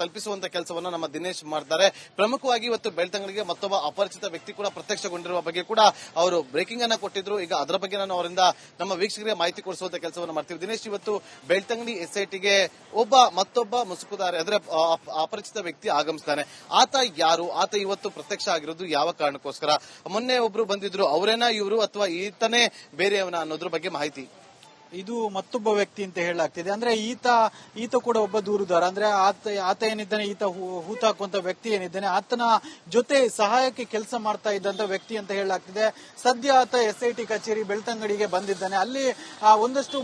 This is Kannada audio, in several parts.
ತಲುಪಿಸುವಂತ ಕೆಲಸವನ್ನ ನಮ್ಮ ದಿನೇಶ್ ಮಾಡ್ತಾರೆ. ಪ್ರಮುಖವಾಗಿ ಇವತ್ತು ಬೆಳ್ತಂಗಡಿಗೆ ಮತ್ತೊಬ್ಬ ಅಪರಿಚಿತ ವ್ಯಕ್ತಿ ಕೂಡ ಪ್ರತ್ಯಕ್ಷಗೊಂಡಿರುವ ಬಗ್ಗೆ ಕೂಡ ಅವರು ಬ್ರೇಕಿಂಗ್ ಅನ್ನ ಕೊಟ್ಟಿದ್ರು. ಈಗ ಅದರ ಬಗ್ಗೆ ನಾನು ಅವರಿಂದ ನಮ್ಮ ವೀಕ್ಷಕರಿಗೆ ಮಾಹಿತಿ ಕೊಡಿಸುವಂತ ಕೆಲಸವನ್ನು ಮಾಡ್ತೀವಿ. ದಿನೇಶ್, ಇವತ್ತು ಬೆಳ್ತಂಗಡಿ ಎಸ್ಐಟಿಗೆ ಮತ್ತೊಬ್ಬ ಮುಸುಕುದಾರೆ ಅಂದ್ರೆ ಅಪರಿಚಿತ ವ್ಯಕ್ತಿ ಆಗಮಿಸ್ತಾನೆ. ಆತ ಯಾರು? ಆತ ಇವತ್ತು ಪ್ರತ್ಯಕ್ಷ ಆಗಿರೋದು ಯಾವ ಕಾರಣಕ್ಕೋಸ್ಕರ? ಮೊನ್ನೆ ಒಬ್ರು ಬಂದಿದ್ರು, ಅವರೇನಾ ಇವರು ಅಥವಾ ಈತನೇ ಬೇರೆಯವನ ಅನ್ನೋದ್ರ ಬಗ್ಗೆ ಮಾಹಿತಿ. ಇದು ಮತ್ತೊಬ್ಬ ವ್ಯಕ್ತಿ ಅಂತ ಹೇಳಲಾಗ್ತಿದೆ. ಅಂದ್ರೆ ಈತ ಕೂಡ ಒಬ್ಬ ದೂರುದಾರ. ಅಂದ್ರೆ ಆತ ಏನಿದ್ದಾನೆ, ಈತ ಹೂತಾಕುವಂತ ವ್ಯಕ್ತಿ ಏನಿದ್ದಾನೆ, ಆತನ ಜೊತೆ ಸಹಾಯಕ್ಕೆ ಕೆಲಸ ಮಾಡ್ತಾ ಇದ್ದಂತ ವ್ಯಕ್ತಿ ಅಂತ ಹೇಳಲಾಗ್ತಿದೆ. ಸದ್ಯ ಆತ ಎಸ್ಐಟಿ ಕಚೇರಿ ಬೆಳ್ತಂಗಡಿಗೆ ಬಂದಿದ್ದಾನೆ. ಅಲ್ಲಿ ಒಂದಷ್ಟು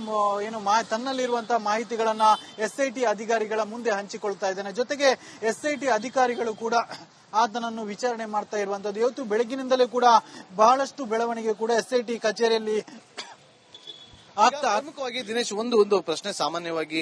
ತನ್ನಲ್ಲಿರುವಂತಹ ಮಾಹಿತಿಗಳನ್ನ ಎಸ್ಐಟಿ ಅಧಿಕಾರಿಗಳ ಮುಂದೆ ಹಂಚಿಕೊಳ್ತಾ ಇದ್ದಾನೆ. ಜೊತೆಗೆ ಎಸ್ಐಟಿ ಅಧಿಕಾರಿಗಳು ಕೂಡ ಆತನನ್ನು ವಿಚಾರಣೆ ಮಾಡ್ತಾ ಇರುವಂತದ್ದು. ಇವತ್ತು ಬೆಳಗಿನಿಂದಲೇ ಕೂಡ ಬಹಳಷ್ಟು ಬೆಳವಣಿಗೆ ಕೂಡ ಎಸ್ಐಟಿ ಕಚೇರಿಯಲ್ಲಿ ಪ್ರಮುಖವಾಗಿ ದಿನೇಶ್, ಒಂದು ಪ್ರಶ್ನೆ ಸಾಮಾನ್ಯವಾಗಿ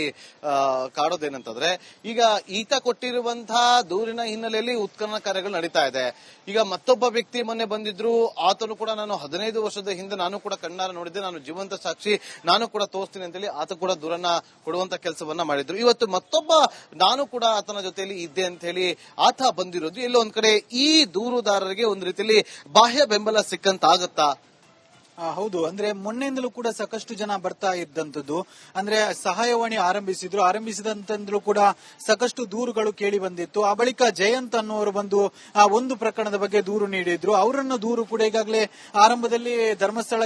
ಕಾಡೋದೇನಂತಂದ್ರೆ, ಈಗ ಈತ ಕೊಟ್ಟಿರುವಂತಹ ದೂರಿನ ಹಿನ್ನೆಲೆಯಲ್ಲಿ ಉತ್ಖನನ ಕಾರ್ಯಗಳು ನಡೀತಾ ಇದೆ. ಈಗ ಮತ್ತೊಬ್ಬ ವ್ಯಕ್ತಿ ಮೊನ್ನೆ ಬಂದಿದ್ರು, ಆತನು ಕೂಡ ನಾನು 15 ವರ್ಷದ ಹಿಂದೆ ನಾನು ಕೂಡ ಕಣ್ಣಾರ ನೋಡಿದ್ದೆ, ನಾನು ಜೀವಂತ ಸಾಕ್ಷಿ, ನಾನು ಕೂಡ ತೋರಿಸ್ತೀನಿ ಅಂತೇಳಿ ಆತ ಕೂಡ ದೂರನ್ನ ಕೊಡುವಂತ ಕೆಲಸವನ್ನ ಮಾಡಿದ್ರು. ಇವತ್ತು ಮತ್ತೊಬ್ಬ ನಾನು ಕೂಡ ಆತನ ಜೊತೆಯಲ್ಲಿ ಇದ್ದೆ ಅಂತ ಹೇಳಿ ಆತ ಬಂದಿರೋದು ಎಲ್ಲೋ ಒಂದ್ ಕಡೆ ಈ ದೂರುದಾರರಿಗೆ ಒಂದು ರೀತಿಯಲ್ಲಿ ಬಾಹ್ಯ ಬೆಂಬಲ ಸಿಕ್ಕಂತಾಗತ್ತಾ? ಹೌದು. ಅಂದ್ರೆ ಮೊನ್ನೆಯಿಂದಲೂ ಕೂಡ ಸಾಕಷ್ಟು ಜನ ಬರ್ತಾ ಇದ್ದಂಥದ್ದು. ಅಂದ್ರೆ ಸಹಾಯವಾಣಿ ಆರಂಭಿಸಿದಂತಂದ್ರೂ ಕೂಡ ಸಾಕಷ್ಟು ದೂರುಗಳು ಕೇಳಿ ಬಂದಿತ್ತು. ಆ ಬಳಿಕ ಜಯಂತ್ ಅನ್ನುವರು ಬಂದು ಒಂದು ಪ್ರಕರಣದ ಬಗ್ಗೆ ದೂರು ನೀಡಿದ್ರು. ಅವರನ್ನು ದೂರು ಕೂಡ ಈಗಾಗಲೇ ಆರಂಭದಲ್ಲಿ ಧರ್ಮಸ್ಥಳ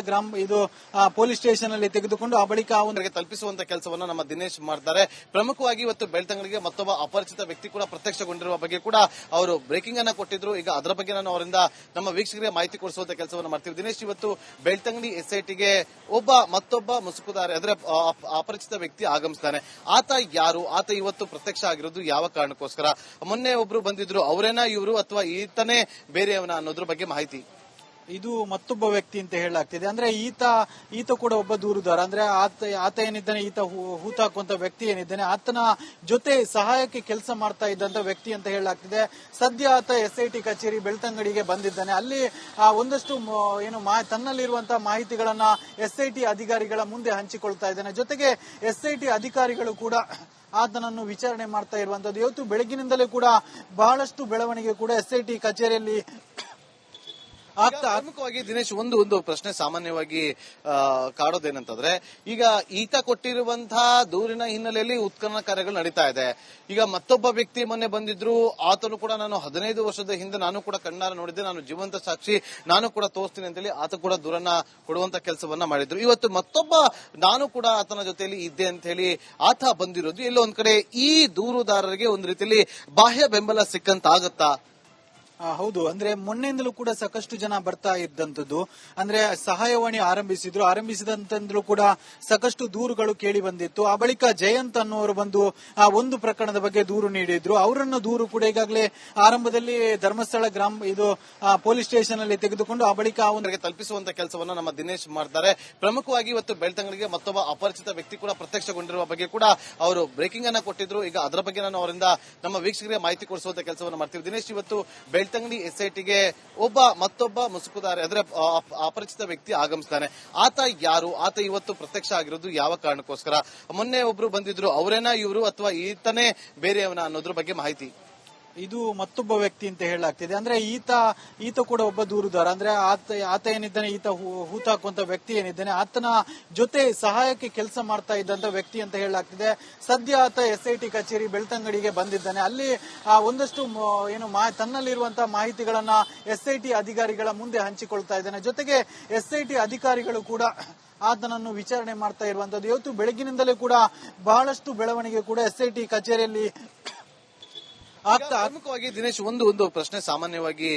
ಪೊಲೀಸ್ ಸ್ಟೇಷನ್ ಅಲ್ಲಿ ತೆಗೆದುಕೊಂಡು ಆ ಬಳಿಕ ಅವರಿಗೆ ತಲುಪಿಸುವಂತ ಕೆಲಸವನ್ನ ನಮ್ಮ ದಿನೇಶ್ ಮಾಡ್ತಾರೆ. ಪ್ರಮುಖವಾಗಿ ಇವತ್ತು ಬೆಳ್ತಂಗಡಿಗೆ ಮತ್ತೊಬ್ಬ ಅಪರಿಚಿತ ವ್ಯಕ್ತಿ ಕೂಡ ಪ್ರತ್ಯಕ್ಷಗೊಂಡಿರುವ ಬಗ್ಗೆ ಕೂಡ ಅವರು ಬ್ರೇಕಿಂಗ್ ಅನ್ನ ಕೊಟ್ಟಿದ್ರು. ಈಗ ಅದರ ಬಗ್ಗೆ ನಾನು ಅವರಿಂದ ನಮ್ಮ ವೀಕ್ಷಕರಿಗೆ ಮಾಹಿತಿ ಕೊಡಿಸುವಂತ ಕೆಲಸವನ್ನು ಮಾಡ್ತೀವಿ. ದಿನೇಶ್, ಇವತ್ತು ಬೆಳ್ತಂಗಡಿ ಎಸ್ಐಟಿಗೆ ಮತ್ತೊಬ್ಬ ಮುಸುಕುದಾರೆ ಅಂದ್ರೆ ಅಪರಿಚಿತ ವ್ಯಕ್ತಿ ಆಗಮಿಸ್ತಾನೆ. ಆತ ಯಾರು? ಆತ ಇವತ್ತು ಪ್ರತ್ಯಕ್ಷ ಆಗಿರೋದು ಯಾವ ಕಾರಣಕ್ಕೋಸ್ಕರ? ಮೊನ್ನೆ ಒಬ್ರು ಬಂದಿದ್ರು, ಅವರೇನಾ ಇವರು ಅಥವಾ ಈತನೇ ಬೇರೆಯವನ ಅನ್ನೋದ್ರ ಬಗ್ಗೆ ಮಾಹಿತಿ. ಇದು ಮತ್ತೊಬ್ಬ ವ್ಯಕ್ತಿ ಅಂತ ಹೇಳಲಾಗ್ತಿದೆ. ಅಂದ್ರೆ ಈತ ಕೂಡ ಒಬ್ಬ ದೂರುದಾರ. ಅಂದ್ರೆ ಆತ ಏನಿದ್ದಾನೆ, ಈತ ಹೂತಾಕುವಂತ ವ್ಯಕ್ತಿ ಏನಿದ್ದಾನೆ, ಆತನ ಜೊತೆ ಸಹಾಯಕ್ಕೆ ಕೆಲಸ ಮಾಡ್ತಾ ಇದ್ದಂತ ವ್ಯಕ್ತಿ ಅಂತ ಹೇಳಲಾಗ್ತಿದೆ. ಸದ್ಯ ಆತ ಎಸ್ಐಟಿ ಕಚೇರಿ ಬೆಳ್ತಂಗಡಿಗೆ ಬಂದಿದ್ದಾನೆ. ಅಲ್ಲಿ ಒಂದಷ್ಟು ತನ್ನಲ್ಲಿರುವಂತಹ ಮಾಹಿತಿಗಳನ್ನ ಎಸ್ಐಟಿ ಅಧಿಕಾರಿಗಳ ಮುಂದೆ ಹಂಚಿಕೊಳ್ತಾ ಇದ್ದಾನೆ. ಜೊತೆಗೆ ಎಸ್ಐಟಿ ಅಧಿಕಾರಿಗಳು ಕೂಡ ಆತನನ್ನು ವಿಚಾರಣೆ ಮಾಡ್ತಾ ಇರುವಂತದ್ದು. ಇವತ್ತು ಬೆಳಗಿನಿಂದಲೇ ಕೂಡ ಬಹಳಷ್ಟು ಬೆಳವಣಿಗೆ ಕೂಡ ಎಸ್ಐಟಿ ಕಚೇರಿಯಲ್ಲಿ ಪ್ರಮುಖವಾಗಿ ದಿನೇಶ್, ಒಂದು ಪ್ರಶ್ನೆ ಸಾಮಾನ್ಯವಾಗಿ ಕಾಡೋದೇನಂತಂದ್ರೆ, ಈಗ ಈತ ಕೊಟ್ಟಿರುವಂತಹ ದೂರಿನ ಹಿನ್ನೆಲೆಯಲ್ಲಿ ಉತ್ಖನನ ಕಾರ್ಯಗಳು ನಡೀತಾ ಇದೆ. ಈಗ ಮತ್ತೊಬ್ಬ ವ್ಯಕ್ತಿ ಮೊನ್ನೆ ಬಂದಿದ್ರು, ಆತನು ಕೂಡ ನಾನು 15 ವರ್ಷದ ಹಿಂದೆ ನಾನು ಕೂಡ ಕಣ್ಣಾರ ನೋಡಿದ್ದೆ, ನಾನು ಜೀವಂತ ಸಾಕ್ಷಿ, ನಾನು ಕೂಡ ತೋರಿಸ್ತೀನಿ ಅಂತೇಳಿ ಆತ ಕೂಡ ದೂರನ್ನ ಕೊಡುವಂತ ಕೆಲಸವನ್ನ ಮಾಡಿದ್ರು. ಇವತ್ತು ಮತ್ತೊಬ್ಬ ನಾನು ಕೂಡ ಆತನ ಜೊತೆಯಲ್ಲಿ ಇದ್ದೆ ಅಂತ ಹೇಳಿ ಆತ ಬಂದಿರೋದು ಎಲ್ಲೋ ಒಂದ್ ಕಡೆ ಈ ದೂರುದಾರರಿಗೆ ಒಂದು ರೀತಿಯಲ್ಲಿ ಬಾಹ್ಯ ಬೆಂಬಲ ಸಿಕ್ಕಂತಾಗತ್ತಾ? ಹೌದು. ಅಂದ್ರೆ ಮೊನ್ನೆಯಿಂದಲೂ ಕೂಡ ಸಾಕಷ್ಟು ಜನ ಬರ್ತಾ ಇದ್ದಂಥದ್ದು. ಅಂದ್ರೆ ಸಹಾಯವಾಣಿ ಆರಂಭಿಸಿದಂತಂದ್ರೂ ಕೂಡ ಸಾಕಷ್ಟು ದೂರುಗಳು ಕೇಳಿ ಬಂದಿತ್ತು. ಆ ಬಳಿಕ ಜಯಂತ್ ಅನ್ನುವರು ಬಂದು ಒಂದು ಪ್ರಕರಣದ ಬಗ್ಗೆ ದೂರು ನೀಡಿದ್ರು. ಅವರನ್ನು ದೂರು ಕೂಡ ಈಗಾಗಲೇ ಆರಂಭದಲ್ಲಿ ಧರ್ಮಸ್ಥಳ ಪೊಲೀಸ್ ಸ್ಟೇಷನ್ ಅಲ್ಲಿ ತೆಗೆದುಕೊಂಡು ಆ ಬಳಿಕ ಅವರಿಗೆ ತಲುಪಿಸುವಂತ ಕೆಲಸವನ್ನ ನಮ್ಮ ದಿನೇಶ್ ಮಾಡ್ತಾರೆ. ಪ್ರಮುಖವಾಗಿ ಇವತ್ತು ಬೆಳ್ತಂಗಡಿಗೆ ಮತ್ತೊಬ್ಬ ಅಪರಿಚಿತ ವ್ಯಕ್ತಿ ಕೂಡ ಪ್ರತ್ಯಕ್ಷಗೊಂಡಿರುವ ಬಗ್ಗೆ ಕೂಡ ಅವರು ಬ್ರೇಕಿಂಗ್ ಅನ್ನ ಕೊಟ್ಟಿದ್ರು. ಈಗ ಅದರ ಬಗ್ಗೆ ನಾನು ಅವರಿಂದ ನಮ್ಮ ವೀಕ್ಷಕರಿಗೆ ಮಾಹಿತಿ ಕೊಡಿಸುವಂತ ಕೆಲಸವನ್ನು ಮಾಡ್ತೀವಿ. ದಿನೇಶ್, ಇವತ್ತು ಬೆಳ್ತಂಗಡಿ ಎಸ್ಐಟಿಗೆ ಮತ್ತೊಬ್ಬ ಮುಸುಕುದಾರೆ ಅಂದ್ರೆ ಅಪರಿಚಿತ ವ್ಯಕ್ತಿ ಆಗಮಿಸ್ತಾನೆ. ಆತ ಯಾರು? ಆತ ಇವತ್ತು ಪ್ರತ್ಯಕ್ಷ ಆಗಿರೋದು ಯಾವ ಕಾರಣಕ್ಕೋಸ್ಕರ? ಮೊನ್ನೆ ಒಬ್ರು ಬಂದಿದ್ರು, ಅವರೇನಾ ಇವರು ಅಥವಾ ಈತನೇ ಬೇರೆಯವನ ಅನ್ನೋದ್ರ ಬಗ್ಗೆ ಮಾಹಿತಿ. ಇದು ಮತ್ತೊಬ್ಬ ವ್ಯಕ್ತಿ ಅಂತ ಹೇಳಲಾಗ್ತಿದೆ. ಅಂದ್ರೆ ಈತ ಕೂಡ ಒಬ್ಬ ದೂರುದಾರ. ಅಂದ್ರೆ ಆತ ಏನಿದ್ದಾನೆ, ಈತ ಹೂತಾಕುವಂತ ವ್ಯಕ್ತಿ ಏನಿದ್ದಾನೆ, ಆತನ ಜೊತೆ ಸಹಾಯಕ್ಕೆ ಕೆಲಸ ಮಾಡ್ತಾ ಇದ್ದಂತ ವ್ಯಕ್ತಿ ಅಂತ ಹೇಳಲಾಗ್ತಿದೆ. ಸದ್ಯ ಆತ ಎಸ್ಐಟಿ ಕಚೇರಿ ಬೆಳ್ತಂಗಡಿಗೆ ಬಂದಿದ್ದಾನೆ. ಅಲ್ಲಿ ಒಂದಷ್ಟು ತನ್ನಲ್ಲಿರುವಂತಹ ಮಾಹಿತಿಗಳನ್ನ ಎಸ್ಐಟಿ ಅಧಿಕಾರಿಗಳ ಮುಂದೆ ಹಂಚಿಕೊಳ್ತಾ ಇದ್ದಾನೆ. ಜೊತೆಗೆ ಎಸ್ಐಟಿ ಅಧಿಕಾರಿಗಳು ಕೂಡ ಆತನನ್ನು ವಿಚಾರಣೆ ಮಾಡ್ತಾ ಇರುವಂತದ್ದು. ಇವತ್ತು ಬೆಳಗಿನಿಂದಲೇ ಕೂಡ ಬಹಳಷ್ಟು ಬೆಳವಣಿಗೆ ಕೂಡ ಎಸ್ಐಟಿ ಕಚೇರಿಯಲ್ಲಿ ಪ್ರಮುಖವಾಗಿ ದಿನೇಶ್, ಒಂದು ಪ್ರಶ್ನೆ ಸಾಮಾನ್ಯವಾಗಿ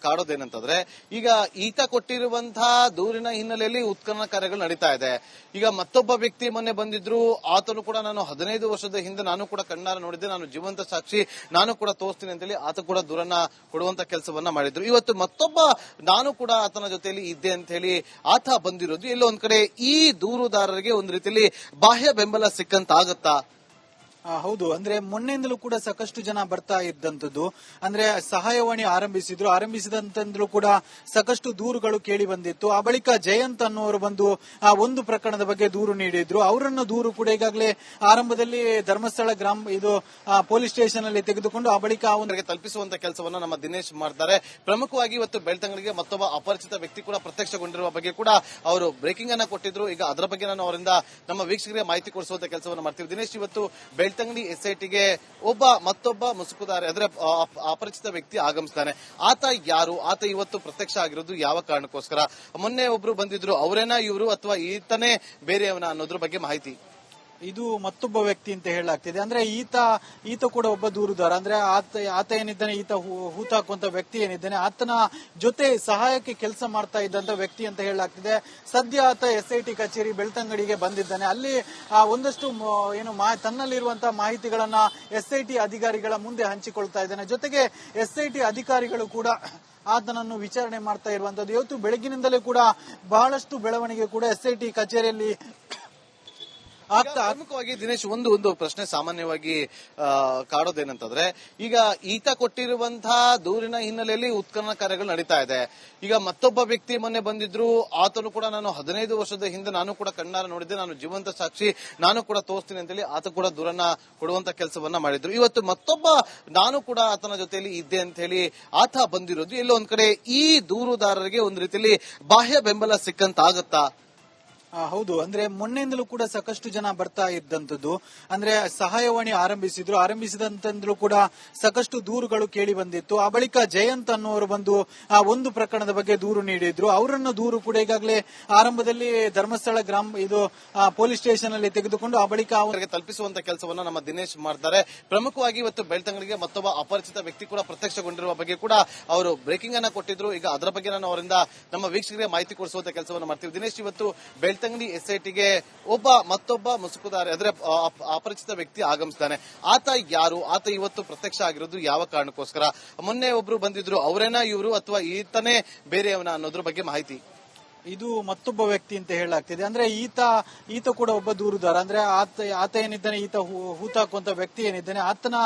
ಕಾಡೋದೇನಂತಂದ್ರೆ, ಈಗ ಈತ ಕೊಟ್ಟಿರುವಂತಹ ದೂರಿನ ಹಿನ್ನೆಲೆಯಲ್ಲಿ ಉತ್ಖನನ ಕಾರ್ಯಗಳು ನಡೀತಾ ಇದೆ. ಈಗ ಮತ್ತೊಬ್ಬ ವ್ಯಕ್ತಿ ಮೊನ್ನೆ ಬಂದಿದ್ರು, ಆತನು ಕೂಡ ನಾನು 15 ವರ್ಷದ ಹಿಂದೆ ನಾನು ಕೂಡ ಕಣ್ಣಾರ ನೋಡಿದ್ದೆ, ನಾನು ಜೀವಂತ ಸಾಕ್ಷಿ, ನಾನು ಕೂಡ ತೋರಿಸ್ತೀನಿ ಅಂತೇಳಿ ಆತ ಕೂಡ ದೂರನ್ನ ಕೊಡುವಂತ ಕೆಲಸವನ್ನ ಮಾಡಿದ್ರು. ಇವತ್ತು ಮತ್ತೊಬ್ಬ ನಾನು ಕೂಡ ಆತನ ಜೊತೆಯಲ್ಲಿ ಇದ್ದೆ ಅಂತ ಹೇಳಿ ಆತ ಬಂದಿರೋದು ಎಲ್ಲೋ ಒಂದ್ ಕಡೆ ಈ ದೂರುದಾರರಿಗೆ ಒಂದು ರೀತಿಯಲ್ಲಿ ಬಾಹ್ಯ ಬೆಂಬಲ ಸಿಕ್ಕಂತಾಗತ್ತಾ? ಹೌದು, ಅಂದ್ರೆ ಮೊನ್ನೆಯಿಂದಲೂ ಕೂಡ ಸಾಕಷ್ಟು ಜನ ಬರ್ತಾ ಇದ್ದಂಥದ್ದು. ಅಂದ್ರೆ ಸಹಾಯವಾಣಿ ಆರಂಭಿಸಿದಂತಂದ್ರೂ ಕೂಡ ಸಾಕಷ್ಟು ದೂರುಗಳು ಕೇಳಿ ಬಂದಿತ್ತು. ಆ ಬಳಿಕ ಜಯಂತ್ ಅನ್ನುವರು ಬಂದು ಆ ಒಂದು ಪ್ರಕರಣದ ಬಗ್ಗೆ ದೂರು ನೀಡಿದ್ರು. ಅವರನ್ನ ದೂರು ಕೂಡ ಈಗಾಗಲೇ ಆರಂಭದಲ್ಲಿ ಧರ್ಮಸ್ಥಳ ಪೊಲೀಸ್ ಸ್ಟೇಷನ್ ಅಲ್ಲಿ ತೆಗೆದುಕೊಂಡು ಆ ಬಳಿಕ ಅವರಿಗೆ ತಲುಪಿಸುವಂತ ಕೆಲಸವನ್ನ ನಮ್ಮ ದಿನೇಶ್ ಮಾಡ್ತಾರೆ. ಪ್ರಮುಖವಾಗಿ ಇವತ್ತು ಬೆಳ್ತಂಗಡಿಗೆ ಮತ್ತೊಬ್ಬ ಅಪರಿಚಿತ ವ್ಯಕ್ತಿ ಕೂಡ ಪ್ರತ್ಯಕ್ಷಗೊಂಡಿರುವ ಬಗ್ಗೆ ಕೂಡ ಅವರು ಬ್ರೇಕಿಂಗ್ ಅನ್ನ ಕೊಟ್ಟಿದ್ರು. ಈಗ ಅದರ ಬಗ್ಗೆ ನಾನು ಅವರಿಂದ ನಮ್ಮ ವೀಕ್ಷಕರಿಗೆ ಮಾಹಿತಿ ಕೊಡಿಸುವಂತ ಕೆಲಸವನ್ನು ಮಾಡ್ತೀವಿ. ದಿನೇಶ್, ಇವತ್ತು ಬೆಳ್ತಂಗಡಿ ಎಸ್ಐಟಿಗೆ ಮತ್ತೊಬ್ಬ ಮುಸುಕುದಾರ ಅಂದ್ರೆ ಅಪರಿಚಿತ ವ್ಯಕ್ತಿ ಆಗಮಿಸ್ತಾನೆ. ಆತ ಯಾರು? ಆತ ಇವತ್ತು ಪ್ರತ್ಯಕ್ಷ ಆಗಿರೋದು ಯಾವ ಕಾರಣಕ್ಕೋಸ್ಕರ? ಮೊನ್ನೆ ಒಬ್ರು ಬಂದಿದ್ರು, ಅವರೇನಾ ಇವರು ಅಥವಾ ಈತನೇ ಬೇರೆಯವನ ಅನ್ನೋದ್ರ ಬಗ್ಗೆ ಮಾಹಿತಿ. ಇದು ಮತ್ತೊಬ್ಬ ವ್ಯಕ್ತಿ ಅಂತ ಹೇಳಲಾಗ್ತಿದೆ. ಅಂದ್ರೆ ಈತ ಕೂಡ ಒಬ್ಬ ದೂರುದಾರ. ಅಂದ್ರೆ ಆತ ಏನಿದ್ದಾನೆ, ಈತ ಹೂತಾಕುವಂತ ವ್ಯಕ್ತಿ ಏನಿದ್ದಾನೆ, ಆತನ ಜೊತೆ ಸಹಾಯಕ್ಕೆ ಕೆಲಸ ಮಾಡ್ತಾ ಇದ್ದಂತ ವ್ಯಕ್ತಿ ಅಂತ ಹೇಳಲಾಗ್ತಿದೆ. ಸದ್ಯ ಆತ ಎಸ್ಐಟಿ ಕಚೇರಿ ಬೆಳ್ತಂಗಡಿಗೆ ಬಂದಿದ್ದಾನೆ. ಅಲ್ಲಿ ಒಂದಷ್ಟು ತನ್ನಲ್ಲಿರುವಂತಹ ಮಾಹಿತಿಗಳನ್ನ ಎಸ್ಐಟಿ ಅಧಿಕಾರಿಗಳ ಮುಂದೆ ಹಂಚಿಕೊಳ್ತಾ ಇದ್ದಾನೆ. ಜೊತೆಗೆ ಎಸ್ಐಟಿ ಅಧಿಕಾರಿಗಳು ಕೂಡ ಆತನನ್ನು ವಿಚಾರಣೆ ಮಾಡ್ತಾ ಇರುವಂತದ್ದು. ಇವತ್ತು ಬೆಳಗಿನಿಂದಲೇ ಕೂಡ ಬಹಳಷ್ಟು ಬೆಳವಣಿಗೆ ಕೂಡ ಎಸ್ಐಟಿ ಕಚೇರಿಯಲ್ಲಿ ಪ್ರಮುಖವಾಗಿ ದಿನೇಶ್, ಒಂದು ಪ್ರಶ್ನೆ ಸಾಮಾನ್ಯವಾಗಿ ಕಾಡೋದೇನಂತಂದ್ರೆ, ಈಗ ಈತ ಕೊಟ್ಟಿರುವಂತಹ ದೂರಿನ ಹಿನ್ನೆಲೆಯಲ್ಲಿ ಉತ್ಖನನ ಕಾರ್ಯಗಳು ನಡೀತಾ ಇದೆ. ಈಗ ಮತ್ತೊಬ್ಬ ವ್ಯಕ್ತಿ ಮೊನ್ನೆ ಬಂದಿದ್ರು, ಆತನು ಕೂಡ ನಾನು 15 ವರ್ಷದ ಹಿಂದೆ ನಾನು ಕೂಡ ಕಣ್ಣಾರ ನೋಡಿದ್ದೆ, ನಾನು ಜೀವಂತ ಸಾಕ್ಷಿ, ನಾನು ಕೂಡ ತೋರಿಸ್ತೀನಿ ಅಂತೇಳಿ ಆತ ಕೂಡ ದೂರನ್ನ ಕೊಡುವಂತ ಕೆಲಸವನ್ನ ಮಾಡಿದ್ರು. ಇವತ್ತು ಮತ್ತೊಬ್ಬ ನಾನು ಕೂಡ ಆತನ ಜೊತೆಯಲ್ಲಿ ಇದ್ದೆ ಅಂತ ಹೇಳಿ ಆತ ಬಂದಿರೋದು ಎಲ್ಲೋ ಒಂದ್ ಕಡೆ ಈ ದೂರುದಾರರಿಗೆ ಒಂದು ರೀತಿಯಲ್ಲಿ ಬಾಹ್ಯ ಬೆಂಬಲ ಸಿಕ್ಕಂತಾಗತ್ತಾ? ಹೌದು, ಅಂದ್ರೆ ಮೊನ್ನೆಯಿಂದಲೂ ಕೂಡ ಸಾಕಷ್ಟು ಜನ ಬರ್ತಾ ಇದ್ದಂಥದ್ದು. ಅಂದ್ರೆ ಸಹಾಯವಾಣಿ ಆರಂಭಿಸಿದಂತಂದ್ರೂ ಕೂಡ ಸಾಕಷ್ಟು ದೂರುಗಳು ಕೇಳಿ ಬಂದಿತ್ತು. ಆ ಬಳಿಕ ಜಯಂತ್ ಅನ್ನುವರು ಬಂದು ಆ ಒಂದು ಪ್ರಕರಣದ ಬಗ್ಗೆ ದೂರು ನೀಡಿದ್ರು. ಅವರನ್ನ ದೂರು ಕೂಡ ಈಗಾಗಲೇ ಆರಂಭದಲ್ಲಿ ಧರ್ಮಸ್ಥಳ ಪೊಲೀಸ್ ಸ್ಟೇಷನ್ ಅಲ್ಲಿ ತೆಗೆದುಕೊಂಡು ಆ ಬಳಿಕ ಅವರಿಗೆ ತಲುಪಿಸುವಂತ ಕೆಲಸವನ್ನ ನಮ್ಮ ದಿನೇಶ್ ಮಾಡ್ತಾರೆ. ಪ್ರಮುಖವಾಗಿ ಇವತ್ತು ಬೆಳ್ತಂಗಡಿಗೆ ಮತ್ತೊಬ್ಬ ಅಪರಿಚಿತ ವ್ಯಕ್ತಿ ಕೂಡ ಪ್ರತ್ಯಕ್ಷಗೊಂಡಿರುವ ಬಗ್ಗೆ ಕೂಡ ಅವರು ಬ್ರೇಕಿಂಗ್ ಅನ್ನ ಕೊಟ್ಟಿದ್ರು. ಈಗ ಅದರ ಬಗ್ಗೆ ನಾನು ಅವರಿಂದ ನಮ್ಮ ವೀಕ್ಷಕರಿಗೆ ಮಾಹಿತಿ ಕೊಡಿಸುವಂತ ಕೆಲಸವನ್ನು ಮಾಡ್ತೀವಿ. ದಿನೇಶ್, ಇವತ್ತು ಬೆಳ್ತಂಗಡಿ ಎಸ್ಐಟಿಗೆ ಮತ್ತೊಬ್ಬ ಮುಸುಕುದಾರ ಅಂದ್ರೆ ಅಪರಿಚಿತ ವ್ಯಕ್ತಿ ಆಗಮಿಸ್ತಾನೆ. ಆತ ಯಾರು? ಆತ ಇವತ್ತು ಪ್ರತ್ಯಕ್ಷ ಆಗಿರೋದು ಯಾವ ಕಾರಣಕ್ಕೋಸ್ಕರ? ಮೊನ್ನೆ ಒಬ್ರು ಬಂದಿದ್ರು, ಅವರೇನಾ ಇವರು ಅಥವಾ ಈತನೇ ಬೇರೆಯವನ ಅನ್ನೋದ್ರ ಬಗ್ಗೆ ಮಾಹಿತಿ. ಇದು ಮತ್ತೊಬ್ಬ ವ್ಯಕ್ತಿ ಅಂತ ಹೇಳಲಾಗ್ತಿದೆ. ಅಂದ್ರೆ ಈತ ಕೂಡ ಒಬ್ಬ ದೂರುದಾರ. ಅಂದ್ರೆ ಆತ ಏನಿದ್ದಾನೆ, ಈತ ಹೂತಾಕುವಂತ ವ್ಯಕ್ತಿ ಏನಿದ್ದಾನೆ, ಆತನ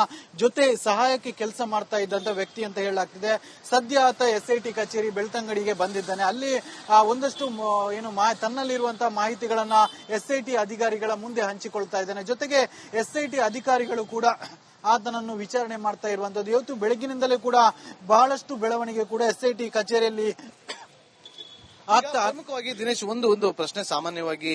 ಜೊತೆ ಸಹಾಯಕ್ಕೆ ಕೆಲಸ ಮಾಡ್ತಾ ಇದ್ದಂತ ವ್ಯಕ್ತಿ ಅಂತ ಹೇಳಲಾಗ್ತಿದೆ. ಸದ್ಯ ಆತ ಎಸ್ಐಟಿ ಕಚೇರಿ ಬೆಳ್ತಂಗಡಿಗೆ ಬಂದಿದ್ದಾನೆ. ಅಲ್ಲಿ ಒಂದಷ್ಟು ತನ್ನಲ್ಲಿರುವಂತಹ ಮಾಹಿತಿಗಳನ್ನ ಎಸ್ಐಟಿ ಅಧಿಕಾರಿಗಳ ಮುಂದೆ ಹಂಚಿಕೊಳ್ತಾ ಇದ್ದಾನೆ. ಜೊತೆಗೆ ಎಸ್ಐಟಿ ಅಧಿಕಾರಿಗಳು ಕೂಡ ಆತನನ್ನು ವಿಚಾರಣೆ ಮಾಡ್ತಾ ಇರುವಂತದ್ದು. ಇವತ್ತು ಬೆಳಗಿನಿಂದಲೇ ಕೂಡ ಬಹಳಷ್ಟು ಬೆಳವಣಿಗೆ ಕೂಡ ಎಸ್ಐಟಿ ಕಚೇರಿಯಲ್ಲಿ ಪ್ರಮುಖವಾಗಿ ದಿನೇಶ್, ಒಂದು ಪ್ರಶ್ನೆ ಸಾಮಾನ್ಯವಾಗಿ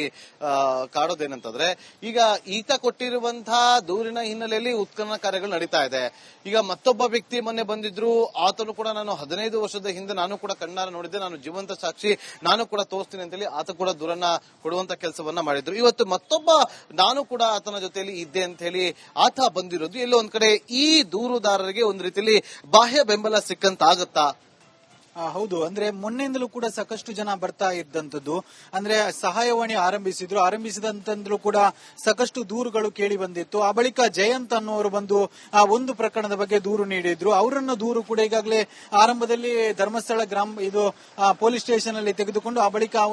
ಕಾಡೋದೇನಂತಂದ್ರೆ, ಈಗ ಈತ ಕೊಟ್ಟಿರುವಂತಹ ದೂರಿನ ಹಿನ್ನೆಲೆಯಲ್ಲಿ ಉತ್ಖನನ ಕಾರ್ಯಗಳು ನಡೀತಾ ಇದೆ. ಈಗ ಮತ್ತೊಬ್ಬ ವ್ಯಕ್ತಿ ಮೊನ್ನೆ ಬಂದಿದ್ರು, ಆತನು ಕೂಡ ನಾನು 15 ವರ್ಷದ ಹಿಂದೆ ನಾನು ಕೂಡ ಕಣ್ಣಾರ ನೋಡಿದ್ದೆ, ನಾನು ಜೀವಂತ ಸಾಕ್ಷಿ, ನಾನು ಕೂಡ ತೋರಿಸ್ತೀನಿ ಅಂತೇಳಿ ಆತ ಕೂಡ ದೂರನ್ನ ಕೊಡುವಂತ ಕೆಲಸವನ್ನ ಮಾಡಿದ್ರು. ಇವತ್ತು ಮತ್ತೊಬ್ಬ ನಾನು ಕೂಡ ಆತನ ಜೊತೆಯಲ್ಲಿ ಇದ್ದೆ ಅಂತ ಹೇಳಿ ಆತ ಬಂದಿರೋದು ಎಲ್ಲೋ ಒಂದ್ ಕಡೆ ಈ ದೂರುದಾರರಿಗೆ ಒಂದು ರೀತಿಯಲ್ಲಿ ಬಾಹ್ಯ ಬೆಂಬಲ ಸಿಕ್ಕಂತಾಗತ್ತಾ? ಹೌದು, ಅಂದ್ರೆ ಮೊನ್ನೆಯಿಂದಲೂ ಕೂಡ ಸಾಕಷ್ಟು ಜನ ಬರ್ತಾ ಇದ್ದಂಥದ್ದು. ಅಂದ್ರೆ ಸಹಾಯವಾಣಿ ಆರಂಭಿಸಿದಂತಂದ್ರೂ ಕೂಡ ಸಾಕಷ್ಟು ದೂರುಗಳು ಕೇಳಿ ಬಂದಿತ್ತು. ಆ ಬಳಿಕ ಜಯಂತ್ ಅನ್ನುವರು ಬಂದು ಆ ಒಂದು ಪ್ರಕರಣದ ಬಗ್ಗೆ ದೂರು ನೀಡಿದ್ರು. ಅವರನ್ನ ದೂರು ಕೂಡ ಈಗಾಗಲೇ ಆರಂಭದಲ್ಲಿ ಧರ್ಮಸ್ಥಳ ಪೊಲೀಸ್ ಸ್ಟೇಷನ್ ಅಲ್ಲಿ ತೆಗೆದುಕೊಂಡು ಆ ಬಳಿಕ